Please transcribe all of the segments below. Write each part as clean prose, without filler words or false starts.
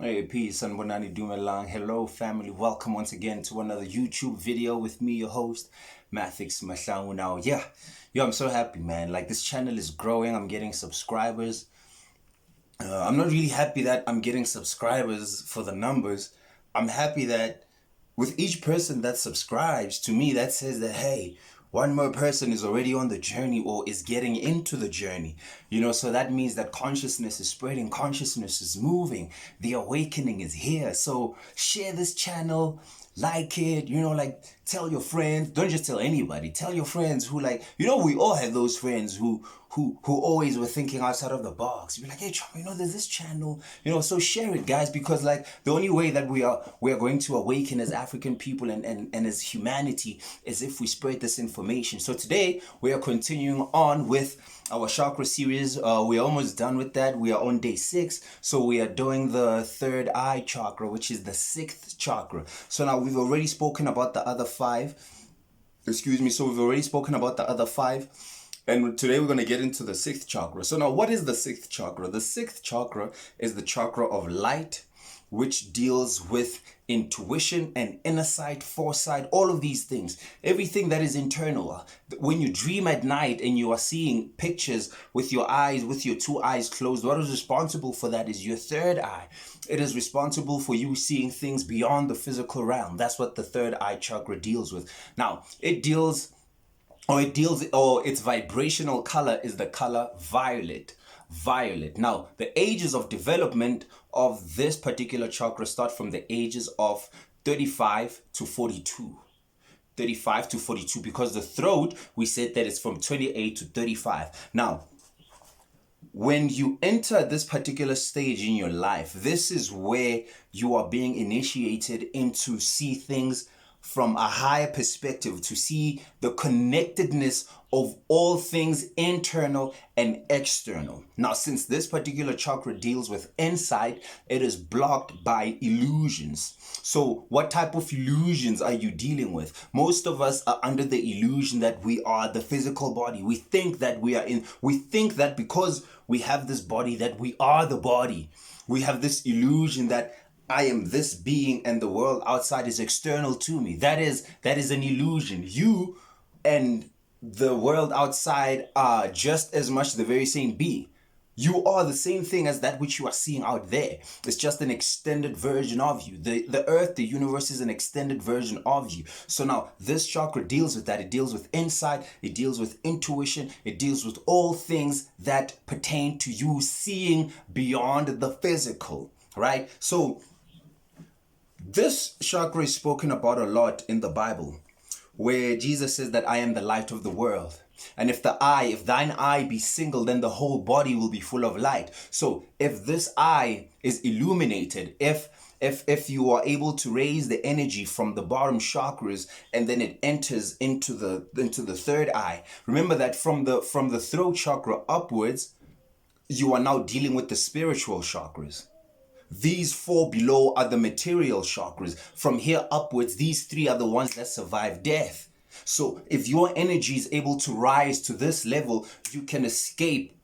Hey, peace and Bonani Dumelang. Hello, family. Welcome once again to another YouTube video with me, your host, Mathics Mahlangu. Now, I'm so happy, man. Like, this channel is growing. I'm getting subscribers. I'm not really happy that I'm getting subscribers for the numbers. I'm happy that with each person that subscribes to me, that says that, hey, one more person is already on the journey or is getting into the journey. So that means that consciousness is spreading, consciousness is moving, the awakening is here. So share this channel, like it, like tell your friends. Don't just tell anybody. Tell your friends who we all have those friends who always were thinking outside of the box. You're like, hey, Chum, there's this channel, so share it, guys, because the only way that we are going to awaken as African people and as humanity is if we spread this information. So today we are continuing on with our chakra series. We're almost done with that. We are on day 6. So we are doing the third eye chakra, which is the 6th chakra. So now we've already spoken about the other 5. So we've already spoken about the other 5. And today we're going to get into the 6th chakra. So now what is the 6th chakra? The 6th chakra is the chakra of light, which deals with intuition and inner sight, foresight, all of these things. Everything that is internal. When you dream at night and you are seeing pictures with your eyes, with your 2 eyes closed, what is responsible for that is your 3rd eye. It is responsible for you seeing things beyond the physical realm. That's what the 3rd eye chakra deals with. Now, its vibrational color is the color violet. Now, the ages of development of this particular chakra start from the ages of 35 to 42. 35 to 42, because the throat, we said that it's from 28 to 35. Now, when you enter this particular stage in your life, this is where you are being initiated into see things from a higher perspective, to see the connectedness of all things internal and external. Now, since this particular chakra deals with insight, it is blocked by illusions. So what type of illusions are you dealing with? Most of us are under the illusion that we are the physical body. We think that because we have this body that we are the body. We have this illusion that I am this being and the world outside is external to me. That is an illusion. You and the world outside are just as much the very same being. You are the same thing as that which you are seeing out there. It's just an extended version of you. The earth, the universe is an extended version of you. So now this chakra deals with that. It deals with insight. It deals with intuition. It deals with all things that pertain to you seeing beyond the physical, right? So this chakra is spoken about a lot in the Bible, where Jesus says that I am the light of the world. And if thine eye be single, then the whole body will be full of light. So if this eye is illuminated, if you are able to raise the energy from the bottom chakras and then it enters into the 3rd eye, remember that from the throat chakra upwards, you are now dealing with the spiritual chakras. These 4 below are the material chakras. From here upwards, these 3 are the ones that survive death. So if your energy is able to rise to this level, you can escape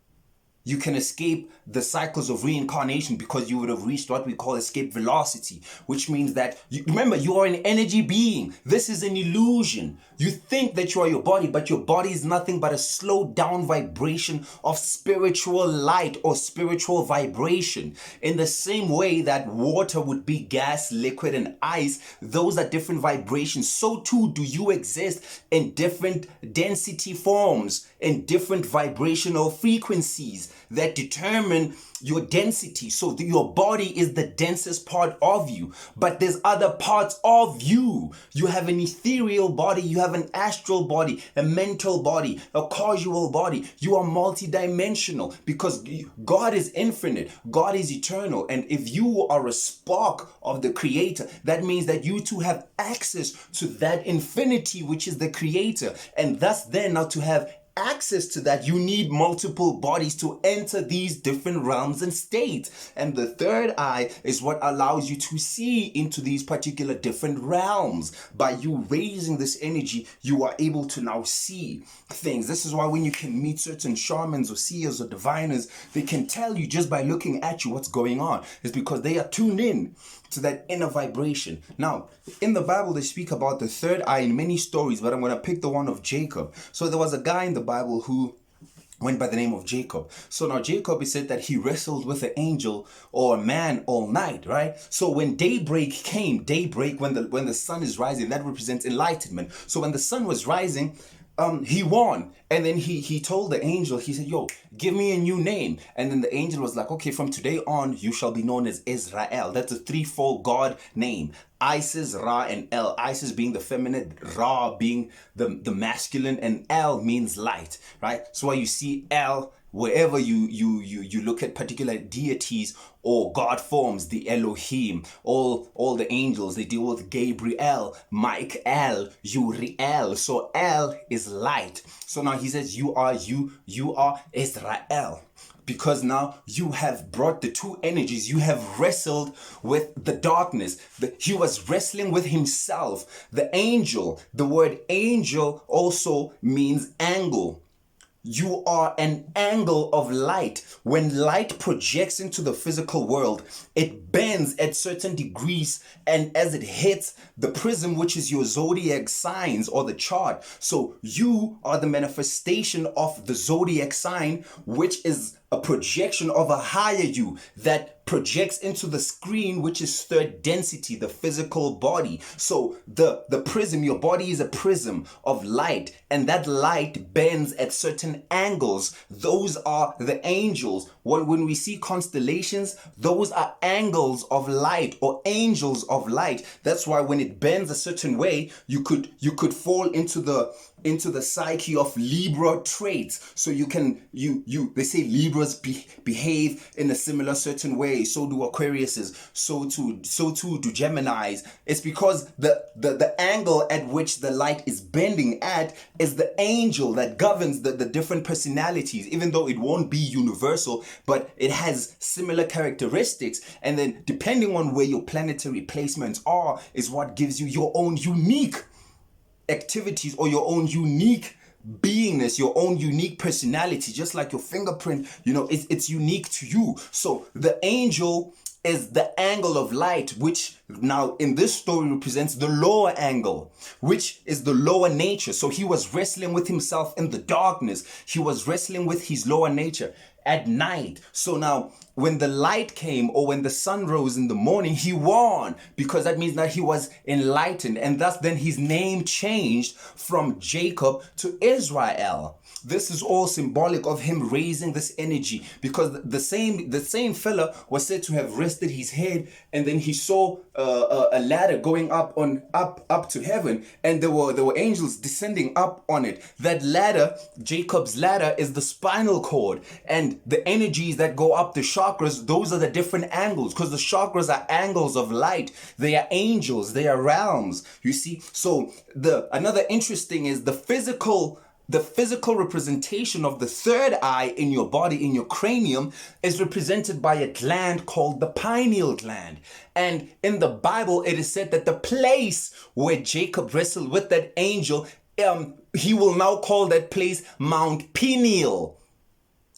the cycles of reincarnation, because you would have reached what we call escape velocity, which means that, remember, you are an energy being. This is an illusion. You think that you are your body, but your body is nothing but a slowed down vibration of spiritual light or spiritual vibration. In the same way that water would be gas, liquid, and ice, those are different vibrations. So too do you exist in different density forms, in different vibrational frequencies that determine your density. So your body is the densest part of you, but there's other parts of you. You have an ethereal body, you have an astral body, a mental body, a causal body. You are multidimensional because God is infinite, God is eternal. And if you are a spark of the Creator, that means that you too have access to that infinity, which is the Creator. And thus then now to have access to that, you need multiple bodies to enter these different realms and states. And the third eye is what allows you to see into these particular different realms. By you raising this energy, you are able to now see things. This is why when you can meet certain shamans or seers or diviners, they can tell you just by looking at you what's going on. It's because they are tuned in to that inner vibration. Now, in the Bible, they speak about the third eye in many stories, but I'm going to pick the one of Jacob. So there was a guy in the Bible who went by the name of Jacob. So now Jacob, is said that he wrestled with an angel or a man all night, right? So when daybreak came, when the sun is rising, that represents enlightenment. So when the sun was rising, he won. And then he told the angel, he said, yo, give me a new name. And then the angel was like, okay, from today on, you shall be known as Israel. That's a threefold God name. Isis, Ra, and El. Isis being the feminine, Ra being the masculine, and El means light, right? So why you see El, wherever you look at particular deities or God forms, the Elohim, all the angels, they deal with Gabriel, Michael, Uriel. So El is light. So now he says, you are Israel. Because now you have brought the two energies. You have wrestled with the darkness. He was wrestling with himself. The angel, the word angel also means angle. You are an angle of light. When light projects into the physical world, it bends at certain degrees, and as it hits the prism, which is your zodiac signs or the chart. So you are the manifestation of the zodiac sign, which is a projection of a higher you that projects into the screen, which is third density, the physical body. So the prism, your body is a prism of light, and that light bends at certain angles. Those are the angels. When we see constellations, those are angles of light or angels of light. That's why when it bends a certain way, you could fall into the psyche of Libra traits. So they say Libras behave in a similar certain way. So do Aquariuses. So too do Geminis. It's because the angle at which the light is bending at is the angel that governs the different personalities, even though it won't be universal, but it has similar characteristics. And then depending on where your planetary placements are is what gives you your own unique activities or your own unique beingness, your own unique personality. Just like your fingerprint, it's unique to you. So the angel is the angle of light, which now in this story represents the lower angle, which is the lower nature. So he was wrestling with himself in the darkness. He was wrestling with his lower nature at night. So now when the light came, or when the sun rose in the morning, he won, because that means that he was enlightened, and thus then his name changed from Jacob to Israel. This is all symbolic of him raising this energy, because the same fella was said to have rested his head, and then he saw a ladder going up to heaven, and there were angels descending up on it. That ladder, Jacob's ladder, is the spinal cord, and the energies that go up the chakras, those are the different angles, because the chakras are angles of light. They are angels, they are realms, you see. So another interesting is the physical representation of the third eye in your body, in your cranium, is represented by a gland called the pineal gland. And in the Bible, it is said that the place where Jacob wrestled with that angel, he will now call that place Mount Pineal.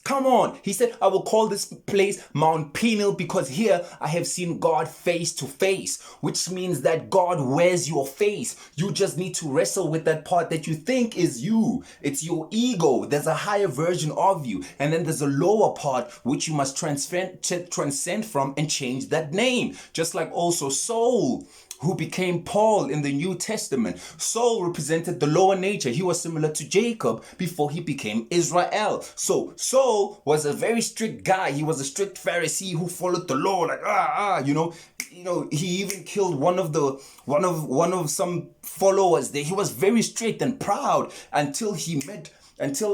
Come on. He said, I will call this place Mount Pineal because here I have seen God face to face, which means that God wears your face. You just need to wrestle with that part that you think is you. It's your ego. There's a higher version of you. And then there's a lower part which you must transcend from and change that name. Just like also Saul, who became Paul in the New Testament. Saul represented the lower nature. He was similar to Jacob before he became Israel. So Saul was a very strict guy. He was a strict Pharisee who followed the law, like he even killed one of some followers there. He was very strict and proud until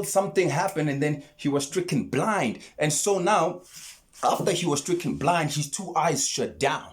something happened, and then he was stricken blind. And so now, after he was stricken blind, his two eyes shut down.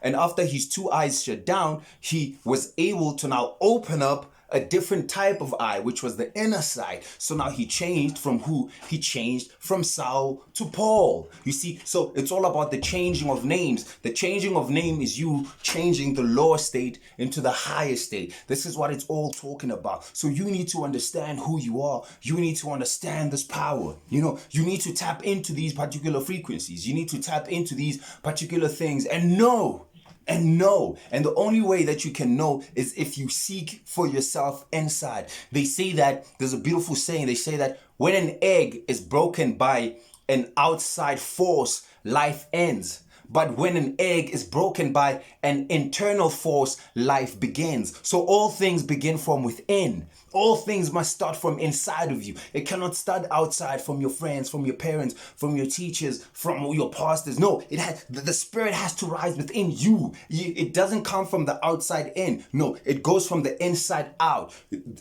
And after his two eyes shut down, he was able to now open up a different type of eye, which was the inner side. So now he changed from who? He changed from Saul to Paul. You see, so it's all about the changing of names. The changing of name is you changing the lower state into the higher state. This is what it's all talking about. So you need to understand who you are. You need to understand this power. You know, you need to tap into these particular frequencies. You need to tap into these particular things and know. And the only way that you can know is if you seek for yourself inside. They say that, there's a beautiful saying, they say that when an egg is broken by an outside force, life ends. But when an egg is broken by an internal force, life begins. So all things begin from within. All things must start from inside of you. It cannot start outside from your friends, from your parents, from your teachers, from your pastors. No, the spirit has to rise within you. It doesn't come from the outside in. No, it goes from the inside out.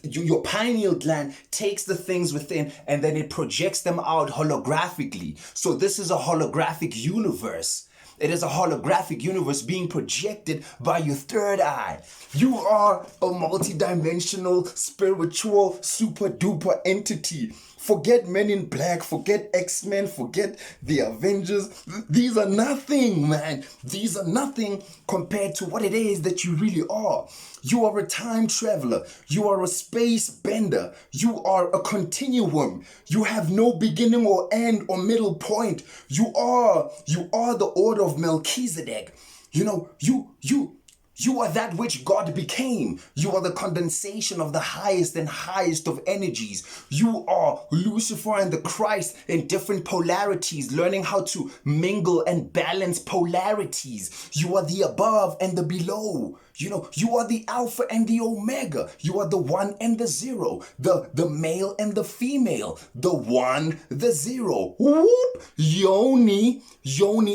Your pineal gland takes the things within and then it projects them out holographically. So this is a holographic universe. It is a holographic universe being projected by your third eye. You are a multidimensional, spiritual, super duper entity. Forget Men in Black, forget X-Men, forget the Avengers. These are nothing, man. These are nothing compared to what it is that you really are. You are a time traveler. You are a space bender. You are a continuum. You have no beginning or end or middle point. You are the order of Melchizedek. You know, you are that which God became. You are the condensation of the highest and highest of energies. You are Lucifer and the Christ in different polarities, learning how to mingle and balance polarities. You are the above and the below. You know, you are the Alpha and the Omega. You are the one and the zero, the male and the female, the one, the zero. Whoop, yoni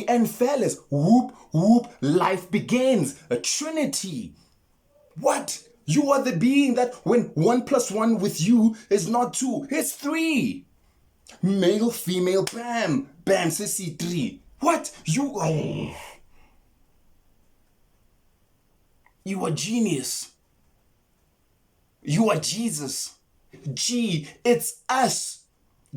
and phallus. Whoop, whoop, life begins. A trinity. What? You are the being that when 1 + 1 with you is not 2, it's 3. Male, female, bam, bam, sissy 3. What? You are genius. You are Jesus. It's us.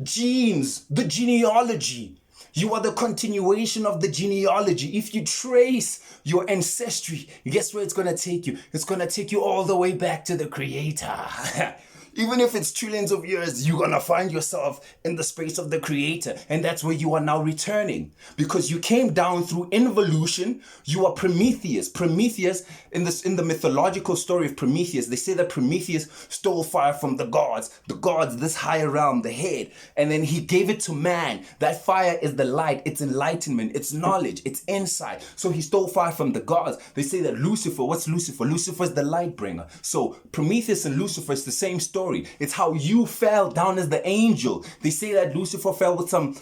Genes, the genealogy. You are the continuation of the genealogy. If you trace your ancestry, guess where it's going to take you? It's going to take you all the way back to the Creator. Even if it's trillions of years, you're going to find yourself in the space of the Creator. And that's where you are now returning. Because you came down through involution. You are Prometheus. Prometheus, in the mythological story of Prometheus, they say that Prometheus stole fire from the gods. The gods, this higher realm, the head. And then he gave it to man. That fire is the light. It's enlightenment. It's knowledge. It's insight. So he stole fire from the gods. They say that Lucifer, what's Lucifer? Lucifer is the light bringer. So Prometheus and Lucifer is the same story. It's how you fell down as the angel. They say that Lucifer fell with some